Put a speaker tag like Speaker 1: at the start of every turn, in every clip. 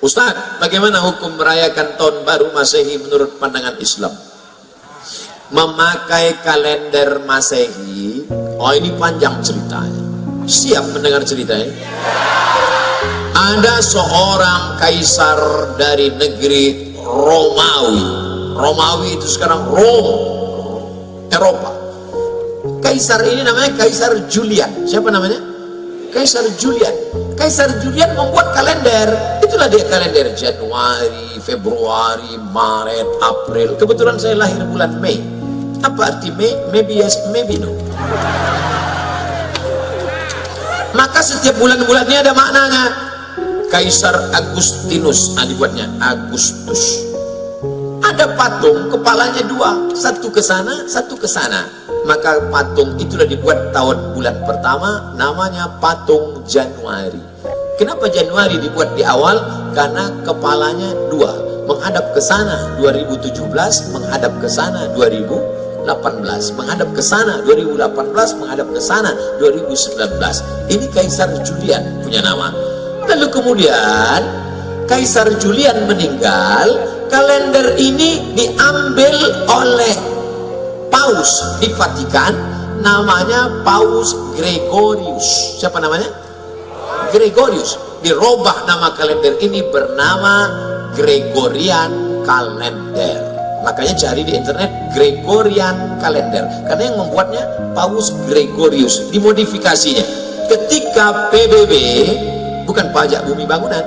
Speaker 1: Ustaz, bagaimana hukum merayakan tahun baru Masehi menurut pandangan Islam? Memakai kalender Masehi, oh ini panjang ceritanya. Siap mendengar ceritanya? Ada seorang kaisar dari negeri Romawi. Romawi itu sekarang Rome, Eropa. Kaisar ini namanya Kaisar Julian. Siapa namanya? Kaisar Julian. Kaisar Julian membuat kalender. Itulah dia kalender Januari, Februari, Maret, April. Kebetulan saya lahir bulan Mei. Apa arti Mei? Maybe yes, maybe no. Maka setiap bulan-bulannya ada maknanya. Kaisar Agustinus, dibuatnya Agustus. Ada patung, kepalanya dua, satu ke sana, satu ke sana. Maka patung itulah dibuat tahun bulan pertama, namanya patung Januari. Kenapa Januari dibuat di awal? Karena kepalanya dua, menghadap ke sana 2017, menghadap ke sana 2018, menghadap ke sana 2018, menghadap ke sana 2019. Ini Kaisar Julian punya nama. Lalu kemudian Kaisar Julian meninggal, kalender ini diambil oleh Paus di Vatikan, namanya Paus Gregorius. Siapa namanya? Gregorius. Dirubah nama kalender ini bernama Gregorian Kalender. Makanya cari di internet Gregorian Kalender, karena yang membuatnya Paus Gregorius. Dimodifikasinya ketika PBB, bukan pajak bumi bangunan,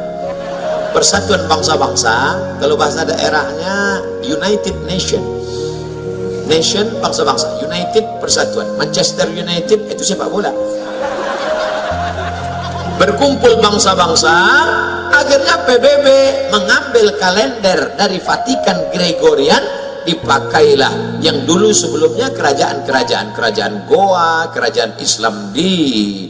Speaker 1: Persatuan Bangsa-Bangsa, kalau bahasa daerahnya United Nation bangsa-bangsa, United persatuan. Manchester United itu sepak bola. Berkumpul bangsa-bangsa, akhirnya PBB mengambil kalender dari Vatikan Gregorian, dipakailah yang dulu sebelumnya kerajaan Goa, kerajaan Islam di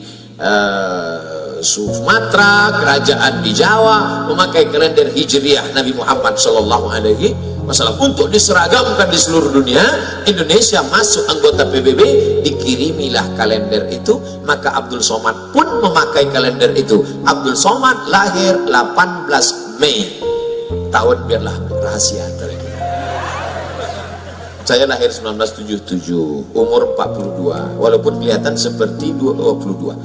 Speaker 1: Sumatera, kerajaan di Jawa memakai kalender Hijriah Nabi Muhammad SAW untuk diseragamkan di seluruh dunia. Indonesia masuk anggota PBB, dikirimilah kalender itu. Maka Abdul Somad pun memakai kalender itu. Abdul Somad lahir 18 Mei tahun, biarlah rahasia antara kita. Saya lahir 1977, umur 42, walaupun kelihatan seperti 22.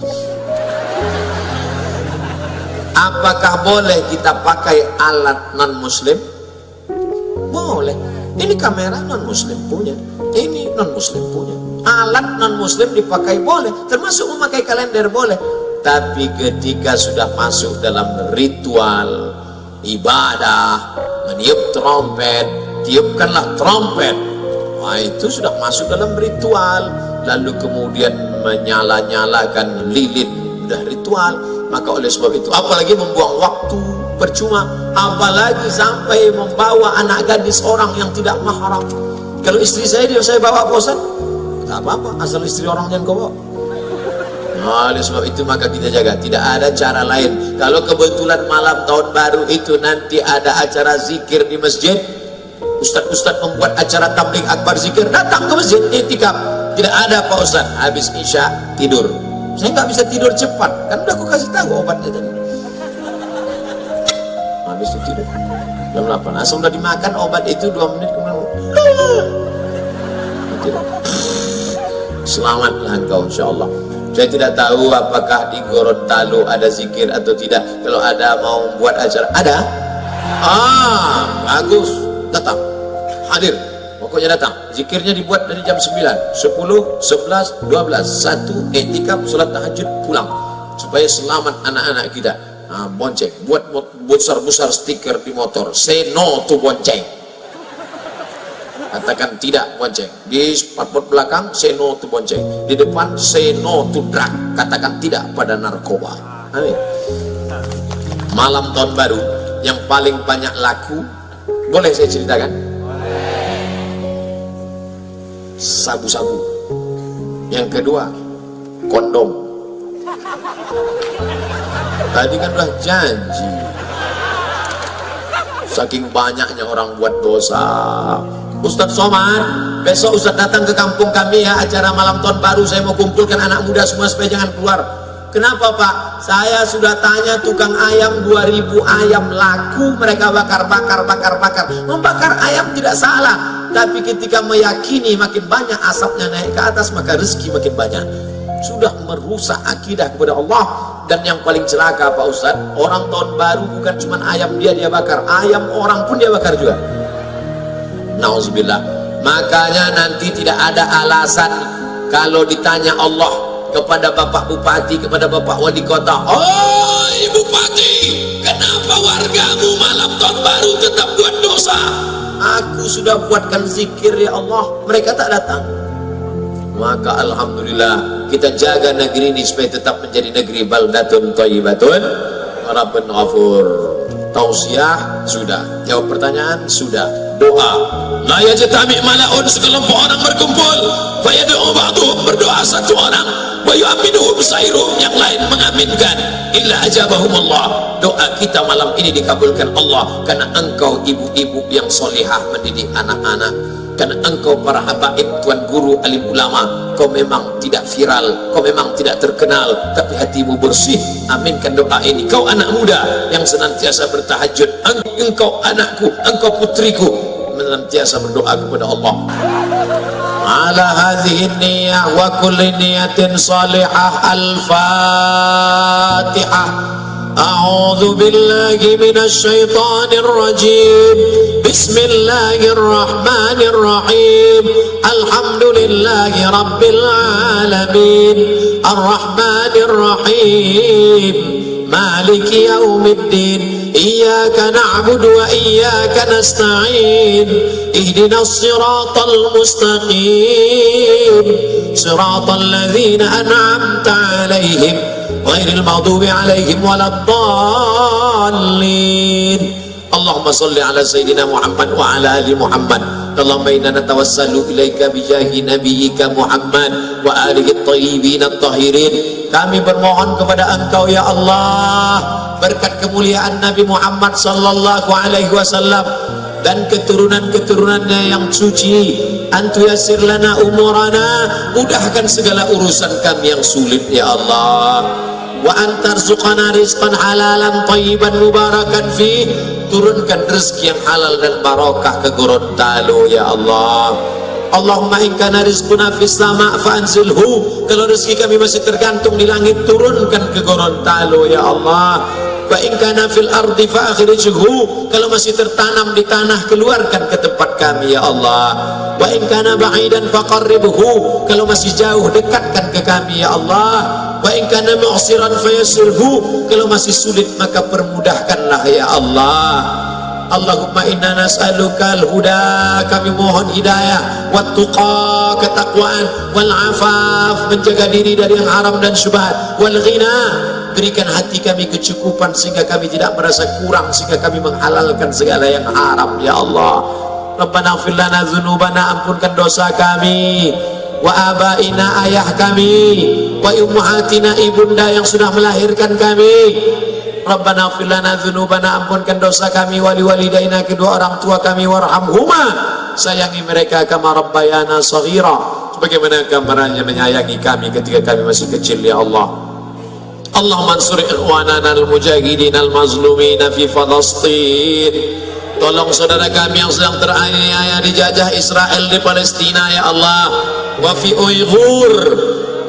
Speaker 1: Apakah boleh kita pakai alat non muslim? Boleh. Ini kamera non muslim punya, ini non muslim punya. Alat non muslim dipakai boleh, termasuk memakai kalender boleh. Tapi ketika sudah masuk dalam ritual ibadah, meniup trompet, tiupkanlah trompet, wah itu sudah masuk dalam ritual. Lalu kemudian menyala-nyalakan lilin, sudah ritual. Maka oleh sebab itu, apalagi membuang waktu percuma, apalagi sampai membawa anak gadis orang yang tidak mahram. Kalau istri saya bawa bosan, tak apa-apa, asal istri orang jangan kau bawa. Nah, oleh sebab itu maka kita jaga, tidak ada cara lain. Kalau kebetulan malam tahun baru itu nanti ada acara zikir di masjid, ustadz membuat acara tabligh akbar zikir, datang ke masjid, iktikaf. Tidak ada Pak Ustadz, habis isya tidur. Saya nggak bisa tidur cepat, kan udah aku kasih tahu obatnya tadi. Habis itu tidur jam 8, langsung udah dimakan obat itu 2 menit kemudian tidur. Selamatlah engkau insyaallah. Saya tidak tahu apakah di Gorontalo ada zikir atau tidak. Kalau ada mau buat acara, ada? Bagus, datang, hadir. Pokoknya datang. Zikirnya dibuat dari jam 9, 10, 11, 12, 1 iktikaf, salat tahajud, pulang. Supaya selamat anak-anak kita. Bonceng, buat besar-besar stiker di motor, say no to bonceng. Katakan tidak bonceng. Di spotboard belakang, say no to bonceng. Di depan, say no to drug. Katakan tidak pada narkoba. Amin. Malam tahun baru yang paling banyak laku, boleh saya ceritakan? Sabu-sabu. Yang kedua, kondom. Tadi kan udah janji, saking banyaknya orang buat dosa. Ustadz Somad, besok Ustadz datang ke kampung kami ya, acara malam tahun baru. Saya mau kumpulkan anak muda semua supaya jangan keluar. Kenapa Pak? Saya sudah tanya tukang ayam, 2000 ayam laku, mereka bakar. Membakar ayam tidak salah, tapi ketika meyakini makin banyak asapnya naik ke atas, maka rezeki makin banyak. Sudah merusak akidah kepada Allah. Dan yang paling celaka Pak Ustadz, orang tahun baru bukan cuma ayam dia bakar, ayam orang pun dia bakar juga. Nauzubillah. Makanya nanti tidak ada alasan kalau ditanya Allah kepada Bapak Bupati, kepada Bapak Wali Kota, "Oh Bupati, kenapa wargamu malam tahun baru tetap buat dosa?" Aku sudah buatkan zikir ya Allah, mereka tak datang. Maka alhamdulillah kita jaga negeri ini supaya tetap menjadi negeri baldatun thayyibatun rabbun ghafur. Tausiah sudah, jawab pertanyaan sudah, doa la yajtami malaun, sekelompok orang berkumpul, fayad'u ba'dhum, berdoa satu orang, wa yu'minuhum sairum, yang lain mengaminkan, illa ajabahum Allah. Doa kita malam ini dikabulkan Allah karena engkau ibu-ibu yang solihah mendidik anak-anak, karena engkau para habaib, tuan guru, alim ulama, kau memang tidak viral, kau memang tidak terkenal, tapi hatimu bersih. Aminkan doa ini. Kau anak muda yang senantiasa bertahajud, engkau anakku, engkau putriku, senantiasa berdoa kepada Allah. Ala hadhihi niyyah wa kulli niyatin salihah. Al-Fatihah. A'udzu billahi minasy syaithanir rajim. Bismillahirrahmanirrahim. Alhamdulillahi rabbil alamin. Arrahmanir rahim. Maliki yaumiddin. Iyyaka na'budu wa iyyaka nasta'in. Ihdinas siratal mustaqim. Siratal ladzina an'amta 'alaihim ghairil maghdubi 'alaihim waladdallin. Allahumma salli ala sayyidina Muhammad wa ala ali Muhammad. Allahumma inna natawassalu ilaika bijahi nabiyyika Muhammad wa alihi at-tayyibin at-tahirin. Kami bermohon kepada Engkau ya Allah, berkat kemuliaan Nabi Muhammad sallallahu alaihi wasallam dan keturunan-keturunannya yang suci, antu yasir lana umurana, mudahkan segala urusan kami yang sulit ya Allah. Wa antarzuqana rizqan halalan thayyiban mubarakan fi, turunkan rezeki yang halal dan barakah ke Gorontalo ya Allah. Allahumma in kana rizquna fis sama' fa'anzilhu, kalau rezeki kami masih tergantung di langit, turunkan ke Gorontalo ya Allah. Wa in kana fil ardi fa'akhrijhu, kalau masih tertanam di tanah, keluarkan ke tempat kami ya Allah. Wa in kana ba'idan faqarribhu, kalau masih jauh, dekatkan ke kami ya Allah. Wa in kana mu'siran fayassirhu, kalau masih sulit maka permudahkanlah ya Allah. Allahumma inna nas'aluka al-huda, kami mohon hidayah, wat tuqa, ketakwaan, wal afaf, menjaga diri dari yang haram dan syubhat, wal ghina, berikan hati kami kecukupan sehingga kami tidak merasa kurang, sehingga kami menghalalkan segala yang haram ya Allah. Rabbana ighfir lana dzunubana, ampunkan dosa kami, wa abaina, ayah kami, wa ummahatina, ibunda yang sudah melahirkan kami. Rabbana ighfir lana dzunubana, ampunkan dosa kami, wali walidaina, kedua orang tua kami, warhamhuma, sayangi mereka, kama rabbayana shaghira, sebagaimana gambarannya menyayangi kami ketika kami masih kecil ya Allah. Allahumma ansur ikhwanana al-mujahidin al-mazlumina fi Falastin, tolong saudara kami yang sedang teraniaya dijajah Israel di Palestina ya Allah. Wa fi Uighur,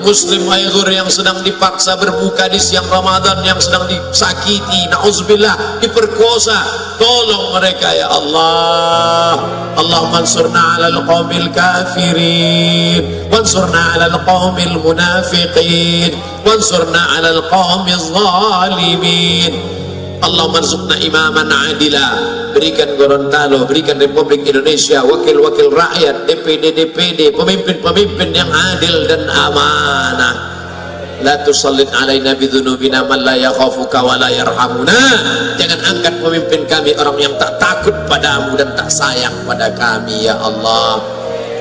Speaker 1: Muslim Uighur yang sedang dipaksa berbuka di siang Ramadan, yang sedang disakiti, na'udzubillah, diperkosa, tolong mereka ya Allah. Allahumma ansurna 'alal qaumil kafirin, wansurna 'alal qaumil munafiqin, wansurna 'alal qaumiz zalimin. Allahumma arzuqna imaman adila, berikan Gorontalo, berikan Republik Indonesia wakil-wakil rakyat, DPD, pemimpin-pemimpin yang adil dan amanah. La tusallit alaina bidzunubina man la yakhafuka wa la yarhamuna, jangan angkat pemimpin kami orang yang tak takut padamu dan tak sayang pada kami ya Allah.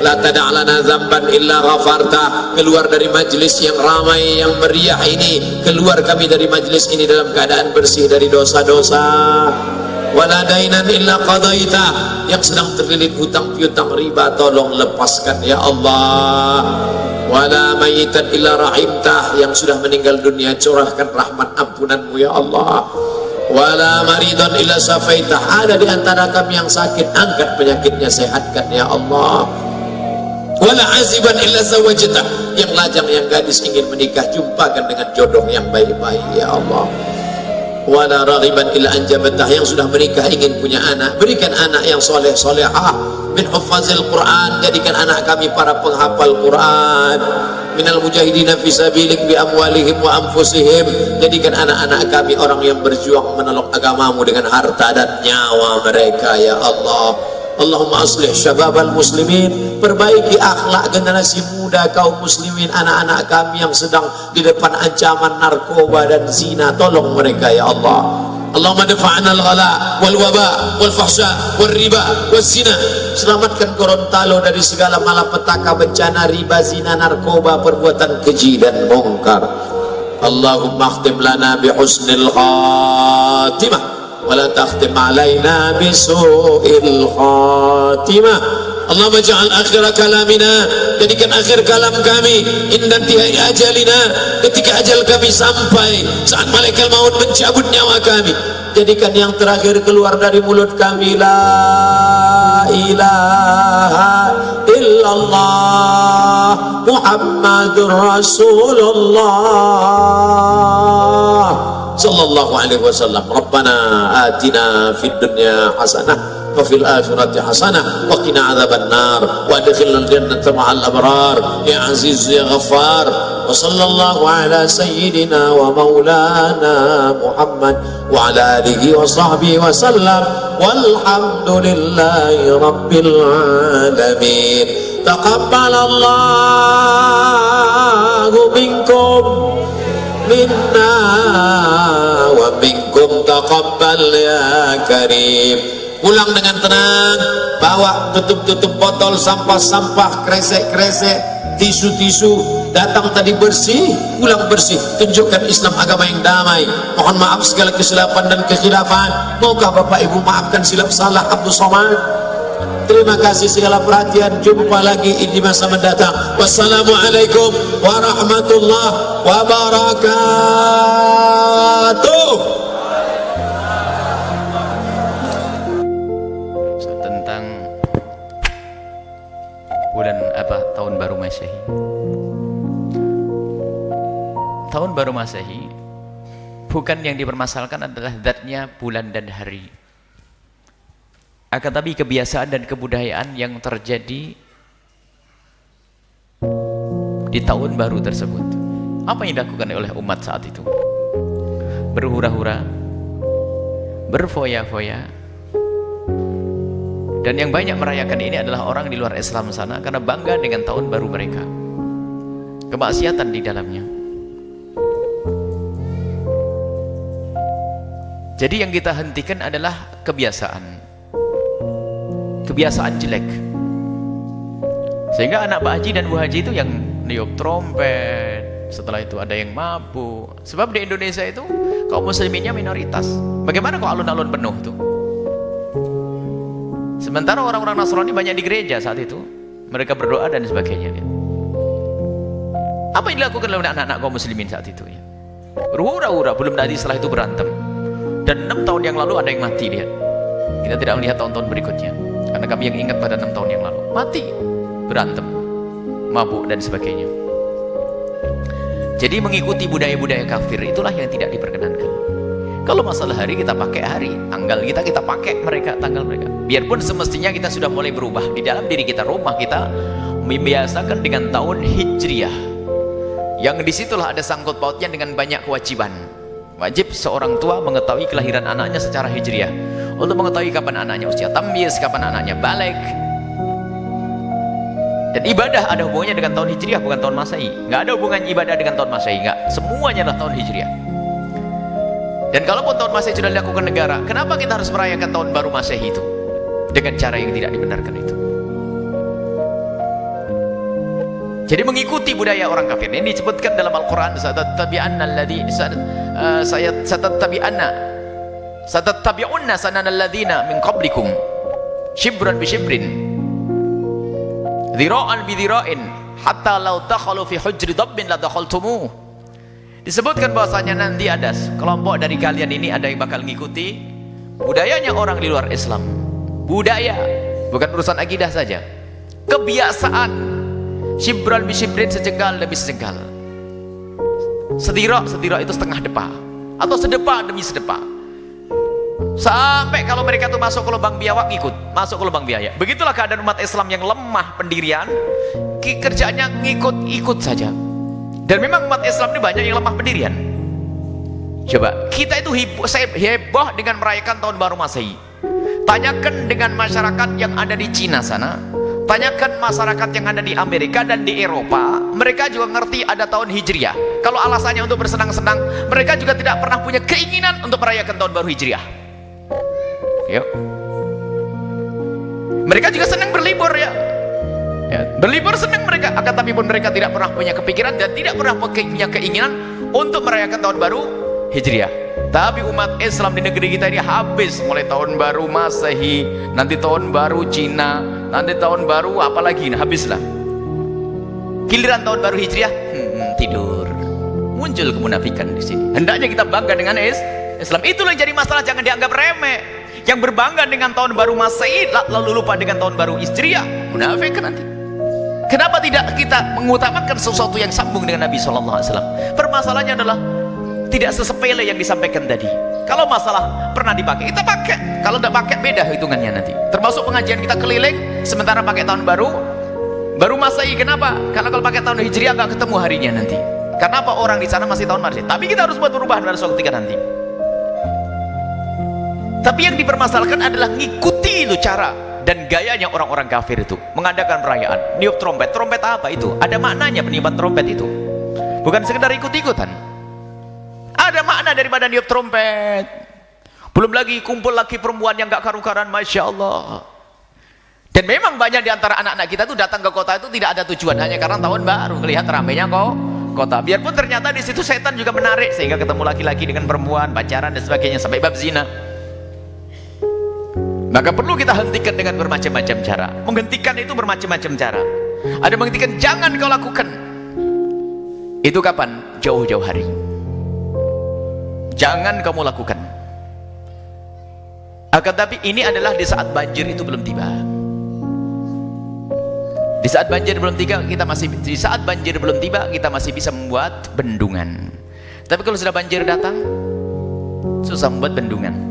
Speaker 1: La tada'lana dzamban illa ghafarta, keluar dari majlis yang ramai, yang meriah ini, keluar kami dari majlis ini dalam keadaan bersih dari dosa-dosa. Wala dainan illa qadaita, yang sedang terlilit hutang piutang riba, tolong lepaskan ya Allah. wala mayitan illa rahimtah, yang sudah meninggal dunia curahkan rahmat ampunanmu ya Allah. Wala maridan illa safaitah, ada di antara kami yang sakit, angkat penyakitnya, sehatkan ya Allah. Wala aziban illa zawajtah, yang lajang yang gadis ingin menikah, jumpakan dengan jodoh yang baik-baik ya Allah. Wala raghiban illa anjabatah, yang sudah menikah ingin punya anak, berikan anak yang soleh solehah min huffazil Quran, jadikan anak kami para penghafal Quran, minal mujahidina fi sabilik bi amwalihim wa anfusihim, jadikan anak-anak kami orang yang berjuang menolong agamamu dengan harta dan nyawa mereka ya Allah. Allahumma aslih syababal muslimin, perbaiki akhlak generasi muda kaum muslimin, anak-anak kami yang sedang di depan ancaman narkoba dan zina, tolong mereka ya Allah. Allahumma dafa'na al-ghala wal waba wal fahsya wal riba wal zina, selamatkan Gorontalo dari segala malapetaka, bencana riba, zina, narkoba, perbuatan keji dan mungkar. Allahumma akhtim lana bi husnil khatimah wa la takhtim alaina bi su'il khatimah. Allahumma ja'al akhir kalamina, jadikan akhir kalam kami inda intihai ajalina, ketika ajal kami sampai, saat malaikat maut mencabut nyawa kami, jadikan yang terakhir keluar dari mulut kami la ilaha illallah Muhammadur Rasulullah sallallahu alaihi wasallam. Rabbana atina fid dunya hasanah wa fil akhirati hasanah wa qina adzabannar wa adkhilna al-jannata ma'al abrar ya aziz ya ghaffar. Wa sallallahu ala sayyidina wa maulana Muhammad wa ala alihi wa sahbihi wa sallam walhamdulillahi rabbil alamin. Taqabbalallahu minkum minna wa minkum taqabbal ya karim. Pulang dengan tenang, bawa tutup-tutup botol, sampah-sampah, kresek-kresek, tisu-tisu, datang tadi bersih, pulang bersih. Tunjukkan Islam agama yang damai. Mohon maaf segala kesilapan dan kekhilafan. Maukah Bapak Ibu maafkan silap salah Abdul Somad? Terima kasih segala perhatian. Jumpa lagi di masa mendatang. Wassalamualaikum warahmatullahi wabarakatuh.
Speaker 2: Tahun baru Masehi. Tahun baru Masehi bukan yang dipermasalahkan adalah zatnya bulan dan hari, akan tapi kebiasaan dan kebudayaan yang terjadi di tahun baru tersebut. Apa yang dilakukan oleh umat saat itu? Berhura-hura, berfoya-foya, dan yang banyak merayakan ini adalah orang di luar Islam sana karena bangga dengan tahun baru mereka. Kemaksiatan di dalamnya. Jadi yang kita hentikan adalah kebiasaan jelek. Sehingga anak Pak Haji dan Bu Haji itu yang niup trompet, setelah itu ada yang mabuk. Sebab di Indonesia itu kaum musliminnya minoritas. Bagaimana kok alun-alun penuh tuh? Sementara orang-orang Nasrani banyak di gereja saat itu, mereka berdoa dan sebagainya. Apa yang dilakukan oleh anak-anak kaum muslimin saat itu? Berhura-hura, belum tadi setelah itu berantem. Dan 6 tahun yang lalu ada yang mati, lihat. Kita tidak melihat tahun-tahun berikutnya, karena kami yang ingat pada 6 tahun yang lalu. Mati, berantem, mabuk dan sebagainya. Jadi mengikuti budaya-budaya kafir itulah yang tidak diperkenankan. Kalau masalah hari, kita pakai hari, tanggal kita pakai mereka, tanggal mereka. Biarpun semestinya kita sudah mulai berubah di dalam diri kita, rumah kita membiasakan dengan tahun Hijriah, yang disitulah ada sangkut pautnya dengan banyak kewajiban. Wajib seorang tua mengetahui kelahiran anaknya secara Hijriah, untuk mengetahui kapan anaknya usia tamyiz, kapan anaknya balik. Dan ibadah ada hubungannya dengan tahun Hijriah, bukan tahun Masehi. Nggak ada hubungan ibadah dengan tahun Masehi, nggak. Semuanya adalah tahun Hijriah. Dan kalaupun tahun Masehi sudah dilakukan negara, kenapa kita harus merayakan tahun baru Masehi itu dengan cara yang tidak dibenarkan itu? Jadi mengikuti budaya orang kafir ini disebutkan dalam Al-Quran, satattabi'unna sananal ladzina min qablikum shibran bi shibrin dhira'an bi dhira'in hatta law dakhalu fi hujri dabbin la dakhaltumuh. Disebutkan bahwasanya nanti ada kelompok dari kalian ini ada yang bakal ngikuti budayanya orang di luar Islam. Budaya, bukan urusan akidah saja. Kebiasaan. Shibran bi shibrin, sejengkal demi sejengkal. Setirok itu setengah depa, atau sedepa demi sedepa. Sampai kalau mereka tuh masuk ke lubang biawak ngikut, masuk ke lubang biaya. Begitulah keadaan umat Islam yang lemah pendirian, kerjaannya ngikut-ikut saja. Dan memang umat Islam ini banyak yang lemah pendirian. Coba kita itu heboh dengan merayakan tahun baru Masehi. Tanyakan dengan masyarakat yang ada di Cina sana, tanyakan masyarakat yang ada di Amerika dan di Eropa, mereka juga ngerti ada tahun Hijriah. Kalau alasannya untuk bersenang-senang, mereka juga tidak pernah punya keinginan untuk merayakan tahun baru Hijriah. Yuk. Mereka juga senang berlibur ya. Berlibur senang mereka, akan tapi pun mereka tidak pernah punya kepikiran dan tidak pernah punya keinginan untuk merayakan tahun baru Hijriah. Tapi umat Islam di negeri kita ini habis mulai tahun baru Masehi, nanti tahun baru Cina, nanti tahun baru apalagi, nah habislah. Giliran tahun baru Hijriah, tidur. Muncul kemunafikan di sini. Hendaknya kita bangga dengan Islam. Itulah yang jadi masalah, jangan dianggap remeh. Yang berbangga dengan tahun baru Masehi lalu lupa dengan tahun baru Hijriah, munafik nanti. Kenapa tidak kita mengutamakan sesuatu yang sambung dengan Nabi SAW? Permasalahannya adalah tidak sesepele yang disampaikan tadi. Kalau masalah pernah dipakai, kita pakai. Kalau tidak pakai, beda hitungannya nanti. Termasuk pengajian kita keliling sementara pakai tahun baru Masehi. Kenapa? Karena kalau pakai tahun Hijriah nggak ketemu harinya nanti. Karena apa? Orang di sana masih tahun Masehi. Tapi kita harus buat perubahan pada suatu ketika nanti. Tapi yang dipermasalahkan adalah ngikuti itu cara dan gayanya orang-orang kafir itu mengadakan perayaan niup trompet. Trompet apa itu? Ada maknanya peniupan trompet itu, bukan sekedar ikut-ikutan. Ada makna daripada niup trompet. Belum lagi kumpul lagi perempuan yang gak karu-karuan, Masya Allah. Dan memang banyak di antara anak-anak kita tuh datang ke kota itu tidak ada tujuan, hanya karena tahun baru, melihat ramainya kota. Biarpun ternyata di situ setan juga menarik sehingga ketemu laki-laki dengan perempuan, pacaran dan sebagainya sampai bab zina. Maka perlu kita hentikan dengan bermacam-macam cara. Menghentikan itu bermacam-macam cara. Ada menghentikan, jangan kau lakukan. Itu kapan? Jauh-jauh hari. Jangan kamu lakukan. Akan tapi ini adalah di saat banjir itu belum tiba. Di saat banjir belum tiba, kita masih bisa membuat bendungan. Tapi kalau sudah banjir datang, susah membuat bendungan.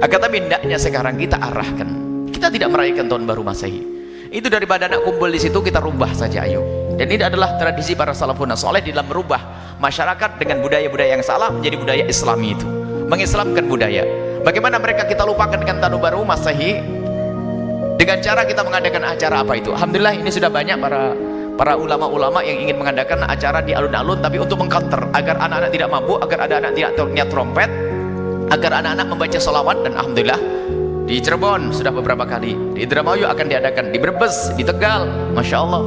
Speaker 2: Akan tapi hendaknya sekarang kita arahkan. Kita tidak merayakan tahun baru Masehi. Itu daripada anak kumpul di situ, kita rubah saja, ayo. Dan ini adalah tradisi para salafun saleh dalam merubah masyarakat dengan budaya-budaya yang salah menjadi budaya Islami itu. Mengislamkan budaya. Bagaimana mereka kita lupakan dengan tahun baru Masehi dengan cara kita mengadakan acara apa itu. Alhamdulillah ini sudah banyak para ulama-ulama yang ingin mengadakan acara di alun-alun, tapi untuk mengcounter agar anak-anak tidak mabuk, agar anak-anak tidak niat trompet, agar anak-anak membaca sholawat. Dan alhamdulillah di Cirebon sudah beberapa kali, di Indramayu akan diadakan, di Brebes, di Tegal, Masya Allah.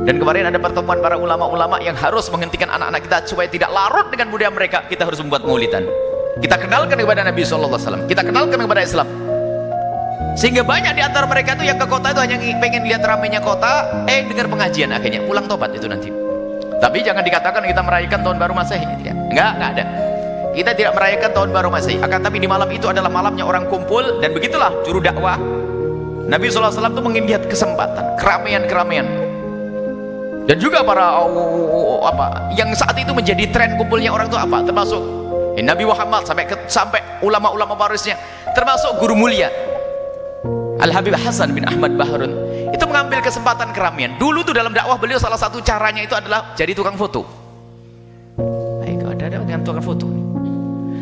Speaker 2: Dan kemarin ada pertemuan para ulama-ulama yang harus menghentikan anak-anak kita supaya tidak larut dengan budaya mereka. Kita harus membuat maulidan, kita kenalkan kepada Nabi SAW, kita kenalkan kepada Islam, sehingga banyak di antara mereka itu yang ke kota itu hanya pengen lihat ramainya kota, dengar pengajian, akhirnya pulang tobat itu nanti. Tapi jangan dikatakan kita merayakan tahun baru Masehi, enggak ada. Kita tidak merayakan tahun baru Masehi, akan tapi di malam itu adalah malamnya orang kumpul. Dan begitulah juru dakwah Nabi SAW itu mengingat kesempatan keramaian. Dan juga para yang saat itu menjadi tren kumpulnya orang itu apa? Termasuk Nabi Muhammad sampai ulama-ulama warisnya, termasuk guru mulia Al-Habib Hasan bin Ahmad Bahrun, itu mengambil kesempatan keramaian. Dulu tuh dalam dakwah beliau salah satu caranya itu adalah jadi tukang foto. Ada dengan tukang foto.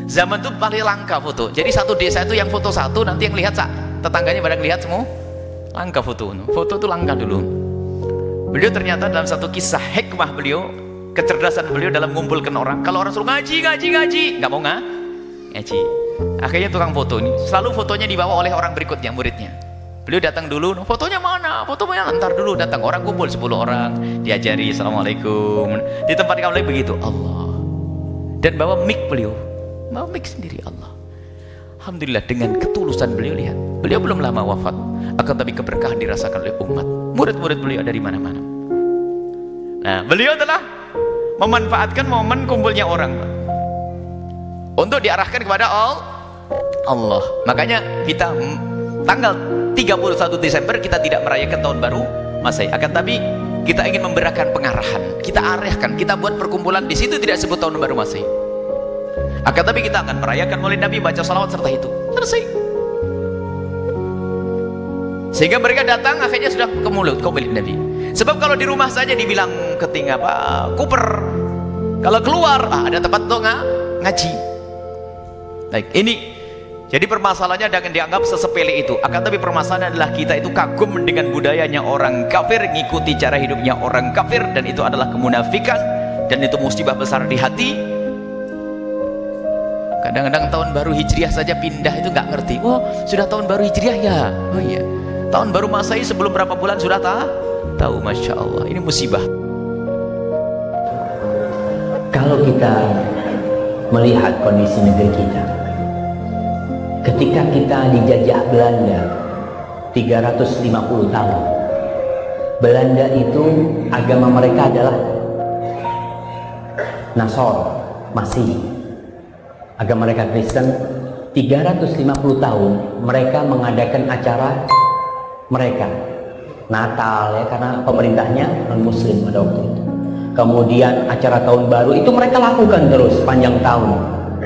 Speaker 2: Zaman itu paling langka foto. Jadi satu desa itu yang foto satu, nanti yang lihat tetangganya pada lihat semua. Langka foto. Foto itu langka dulu. Beliau ternyata dalam satu kisah hikmah beliau, kecerdasan beliau dalam mengumpulkan orang. Kalau orang suruh ngaji, nggak mau ngaji. Akhirnya tukang foto ini selalu fotonya dibawa oleh orang berikutnya, muridnya. Beliau datang dulu, fotonya mana? Fotonya ntar dulu datang. Orang kumpul 10 orang, diajari assalamualaikum. Di tempat kamu lagi begitu, Allah. Dan bawa mic beliau. Bawa mic sendiri, Allah. Alhamdulillah dengan ketulusan beliau, lihat. Beliau belum lama wafat, akan tapi keberkahan dirasakan oleh umat. Murid-murid beliau dari mana-mana. Nah, beliau telah memanfaatkan momen kumpulnya orang untuk diarahkan kepada Allah. Makanya kita tanggal 31 Desember kita tidak merayakan tahun baru Masehi, akan tapi kita ingin memberikan pengarahan, kita arahkan, kita buat perkumpulan di situ tidak sebut tahun baru Masehi, akan tapi kita akan merayakan Maulid Nabi, baca salawat serta itu selesai. Sehingga mereka datang akhirnya sudah ke Maulid Nabi. Sebab kalau di rumah saja dibilang keting apa kuper, kalau keluar ada tempat untuk ngaji. Baik, ini jadi permasalahannya jangan dianggap sesepele itu. Akan tapi permasalahannya adalah kita itu kagum dengan budayanya orang kafir, ngikuti cara hidupnya orang kafir, dan itu adalah kemunafikan, dan itu musibah besar di hati. Kadang-kadang tahun baru Hijriah saja pindah itu nggak ngerti. Oh, sudah tahun baru Hijriah ya. Oh iya. Tahun baru Masehi sebelum berapa bulan sudah tahu. Masya Allah, ini musibah.
Speaker 3: Kalau kita melihat kondisi negeri kita, ketika kita dijajah Belanda 350 tahun, Belanda itu agama mereka adalah Nasor, Masih. Agama mereka Kristen. 350 tahun mereka mengadakan acara mereka Natal ya, karena pemerintahnya non muslim pada waktu itu. Kemudian acara tahun baru itu mereka lakukan terus panjang tahun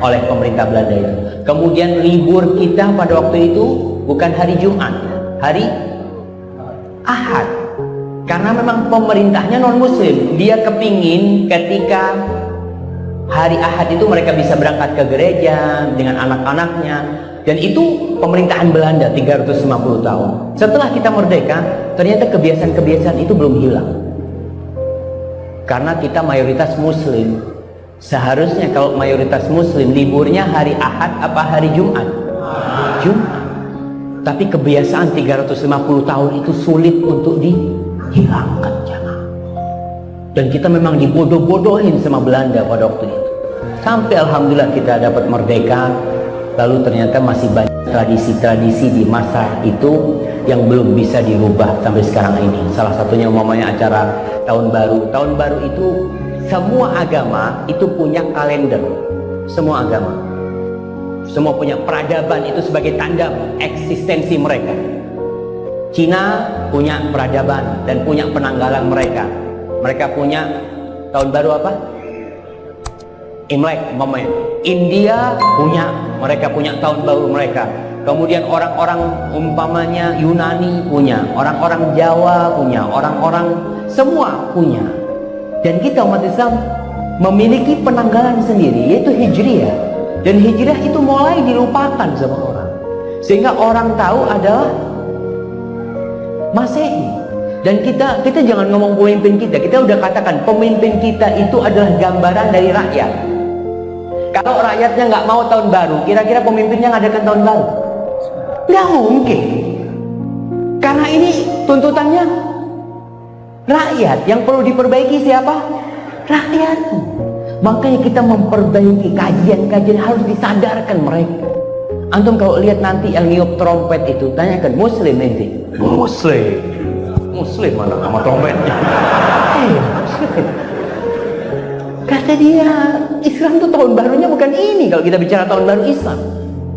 Speaker 3: oleh pemerintah Belanda itu. Kemudian libur kita pada waktu itu bukan hari Jumat, hari Ahad, karena memang pemerintahnya non muslim. Dia kepingin ketika hari Ahad itu mereka bisa berangkat ke gereja dengan anak-anaknya. Dan itu pemerintahan Belanda 350 tahun. Setelah kita merdeka, ternyata kebiasaan-kebiasaan itu belum hilang. Karena kita mayoritas muslim. Seharusnya kalau mayoritas muslim, liburnya hari Ahad apa hari Jumat? Jumat. Tapi kebiasaan 350 tahun itu sulit untuk dihilangkan, jangan. Dan kita memang dibodoh-bodohin sama Belanda pada waktu itu. Sampai alhamdulillah kita dapat merdeka. Lalu ternyata masih banyak tradisi-tradisi di masa itu yang belum bisa dirubah sampai sekarang ini. Salah satunya umpamanya acara tahun baru. Tahun baru itu semua agama itu punya kalender. Semua agama. Semua punya peradaban itu sebagai tanda eksistensi mereka. Cina punya peradaban dan punya penanggalan mereka. Mereka punya tahun baru apa? Imlek, umpamanya. India punya, mereka punya tahun baru mereka. Kemudian orang-orang umpamanya Yunani punya, orang-orang Jawa punya, orang-orang semua punya. Dan kita umat Islam memiliki penanggalan sendiri, yaitu Hijriah. Dan Hijriah itu mulai dilupakan sama orang, sehingga orang tahu adalah Masehi. Dan kita jangan ngomong pemimpin kita udah katakan pemimpin kita itu adalah gambaran dari rakyat. Kalau rakyatnya nggak mau tahun baru, kira-kira pemimpinnya ngadakan tahun baru? Nggak mungkin. Karena ini tuntutannya rakyat. Yang perlu diperbaiki siapa? Rakyat. Makanya kita memperbaiki kajian-kajian, harus disadarkan mereka. Antum kalau lihat nanti yang niup trompet itu, tanyakan muslim nanti. Muslim mana sama trompetnya? Muslim. Kata dia, Islam tuh tahun barunya bukan ini. Kalau kita bicara tahun baru Islam,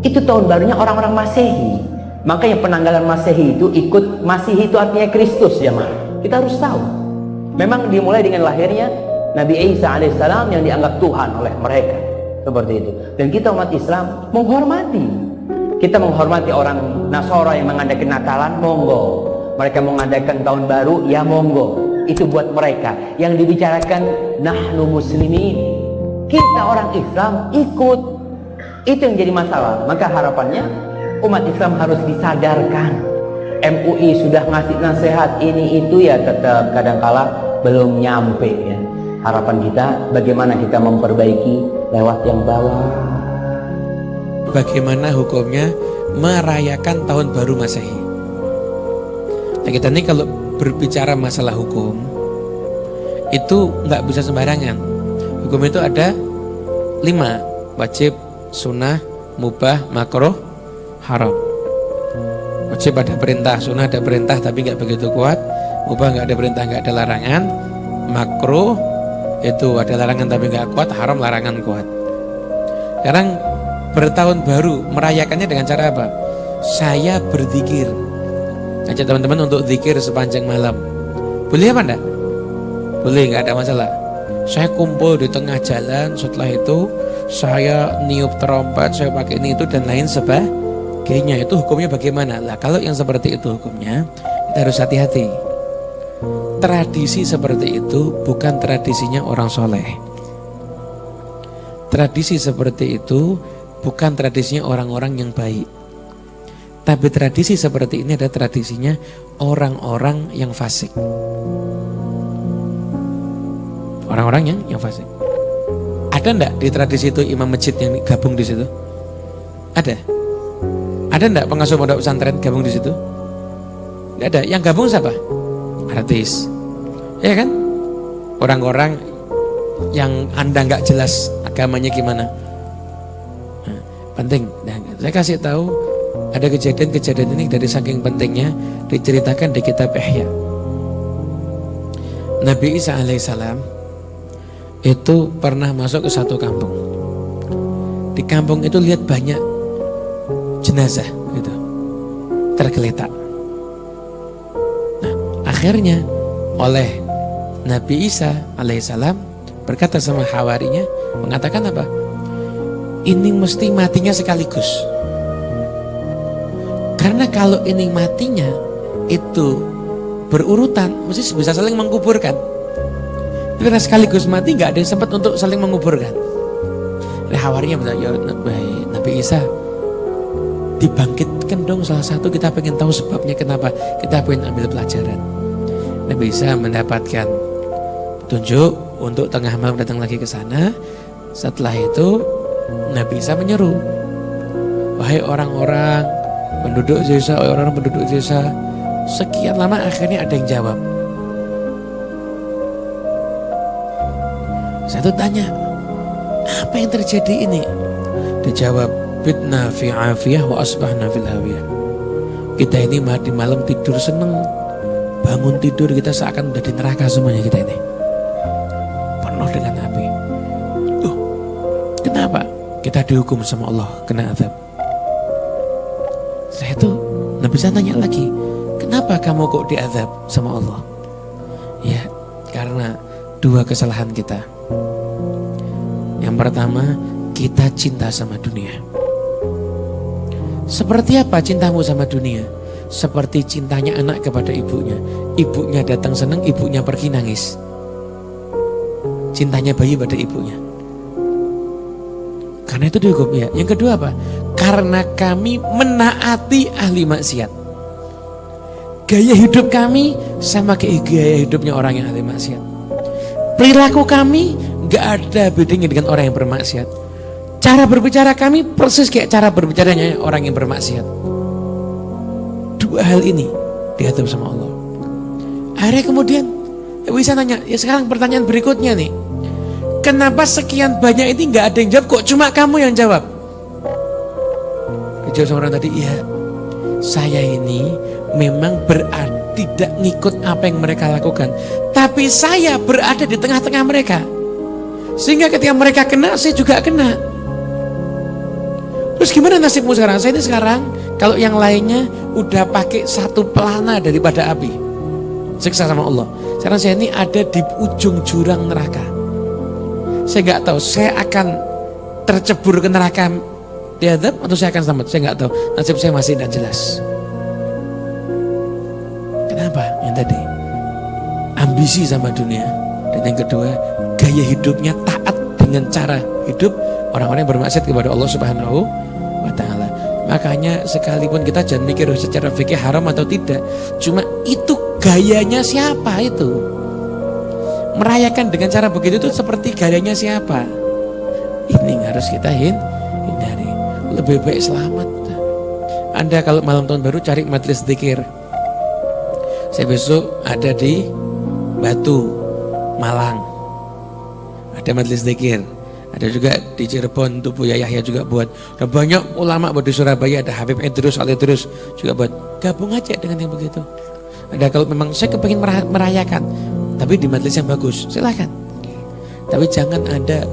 Speaker 3: itu tahun barunya orang-orang Masehi. Makanya penanggalan Masehi itu ikut, Masehi itu artinya Kristus ya, kita harus tahu. Memang dimulai dengan lahirnya Nabi Isa alaihissalam yang dianggap Tuhan oleh mereka. Seperti itu. Dan kita umat Islam menghormati. Kita menghormati orang Nasara yang mengadakan Natalan, monggo. Mereka mengadakan tahun baru, ya monggo. Itu buat mereka. Yang dibicarakan nahnu muslimin, kita orang Islam ikut. Itu yang jadi masalah. Maka harapannya umat Islam harus disadarkan. MUI sudah ngasih nasihat ini itu, ya tetap kadangkala belum nyampe ya. Harapan kita bagaimana kita memperbaiki lewat yang bawah.
Speaker 4: Bagaimana hukumnya merayakan tahun baru Masehi? Nah, kita ini kalau berbicara masalah hukum itu nggak bisa sembarangan. Hukum itu ada 5: wajib, sunnah, mubah, makruh, haram. Wajib ada perintah, sunnah ada perintah tapi nggak begitu kuat, mubah nggak ada perintah nggak ada larangan, makruh itu ada larangan tapi nggak kuat, haram larangan kuat. Sekarang bertahun baru merayakannya dengan cara apa? Saya berzikir, ajak teman-teman untuk zikir sepanjang malam. Boleh apa enggak? Boleh, nggak ada masalah. Saya kumpul di tengah jalan, setelah itu saya niup trompet, saya pakai ini itu dan lain sebagainya. Itu hukumnya bagaimana? Lah kalau yang seperti itu hukumnya, kita harus hati-hati. Tradisi seperti itu bukan tradisinya orang soleh. Tradisi seperti itu bukan tradisinya orang-orang yang baik. Tapi tradisi seperti ini adalah tradisinya orang-orang yang fasik. Orang-orang yang fasik. Ada enggak di tradisi itu imam masjid yang gabung di situ? Ada. Ada enggak pengasuh pondok pesantren gabung di situ? Enggak ada. Yang gabung siapa? Artis. Ya kan? Orang-orang yang Anda nggak jelas agamanya gimana. Nah, penting. Nah, saya kasih tahu ada kejadian-kejadian ini dari saking pentingnya diceritakan di kitab Ihya. Nabi Isa alaihissalam itu pernah masuk ke satu kampung. Di kampung itu lihat banyak jenazah gitu tergeletak. Nah, akhirnya oleh Nabi Isa alaihissalam berkata sama hawarinya, mengatakan apa? Ini mesti matinya sekaligus. Karena kalau ini matinya itu berurutan, mesti bisa saling menguburkan. Karena sekaligus mati nggak ada yang sempat untuk saling menguburkan. Nah, hawarinya bilang, ya Nabi Isa, dibangkitkan dong salah satu, kita pengen tahu sebabnya kenapa, kita pengen ambil pelajaran. Nabi Isa mendapatkan tunjuk untuk tengah malam datang lagi ke sana. Setelah itu Nabi Isa menyeru, wahai orang-orang penduduk desa, wahai orang-orang penduduk desa. Sekian lama akhirnya ada yang jawab. Saya tuh tanya, apa yang terjadi ini? Dijawab, bitna fi afiyah wa asbahna fil hawiyah. Kita ini di malam tidur seneng, bangun tidur kita seakan udah di neraka semuanya kita ini. Penuh dengan api. Kenapa? Kita dihukum sama Allah, kena azab. Setelah itu Nabi saya tanya lagi, kenapa kamu kok diazab sama Allah? Ya, karena dua kesalahan kita. Yang pertama, kita cinta sama dunia. Seperti apa cintamu sama dunia? Seperti cintanya anak kepada ibunya. Ibunya datang senang, ibunya pergi nangis. Cintanya bayi pada ibunya. Karena itu dihukum ya. Yang kedua apa? Karena kami menaati ahli maksiat. Gaya hidup kami sama kayak gaya hidupnya orang yang ahli maksiat. Perilaku kami gak ada bedanya dengan orang yang bermaksiat. Cara berbicara kami persis kayak cara berbicaranya orang yang bermaksiat. Dua hal ini diatur sama Allah. Akhirnya kemudian bisa nanya, ya sekarang pertanyaan berikutnya nih, kenapa sekian banyak ini gak ada yang jawab, kok cuma kamu yang jawab? Dijawab sama orang tadi, ya saya ini memang tidak ngikut apa yang mereka lakukan, tapi saya berada di tengah-tengah mereka, sehingga ketika mereka kena, saya juga kena. Terus gimana nasibmu sekarang? Saya ini sekarang, kalau yang lainnya udah pakai satu pelana daripada api, siksa sama Allah. Sekarang saya ini ada di ujung jurang neraka. Saya nggak tahu, saya akan tercebur ke neraka diadab atau saya akan selamat. Saya nggak tahu, nasib saya masih tidak jelas. Kenapa? Yang tadi ambisi sama dunia, dan yang kedua gaya hidupnya taat dengan cara hidup orang-orang yang bermaksiat kepada Allah Subhanahu wa Ta'ala. Makanya sekalipun kita jangan mikir secara fikih haram atau tidak, cuma itu gayanya siapa itu. Merayakan dengan cara begitu itu seperti gayanya siapa. Ini harus kita hindari. Lebih baik selamat. Anda kalau malam tahun baru cari majelis zikir. Saya besok ada di Batu, Malang. Ada majelis zikir. Ada juga di Cirebon, Buya Yahya juga buat. Dan banyak ulama buat di Surabaya, ada Habib Idrus, Al Idrus juga buat. Gabung aja dengan yang begitu. Ada kalau memang saya kepingin merayakan, tapi di majelis yang bagus, silahkan. Tapi jangan Anda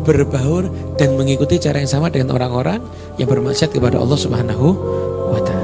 Speaker 4: berbaur dan mengikuti cara yang sama dengan orang-orang yang bermaksiat kepada Allah Subhanahu wa Ta'ala.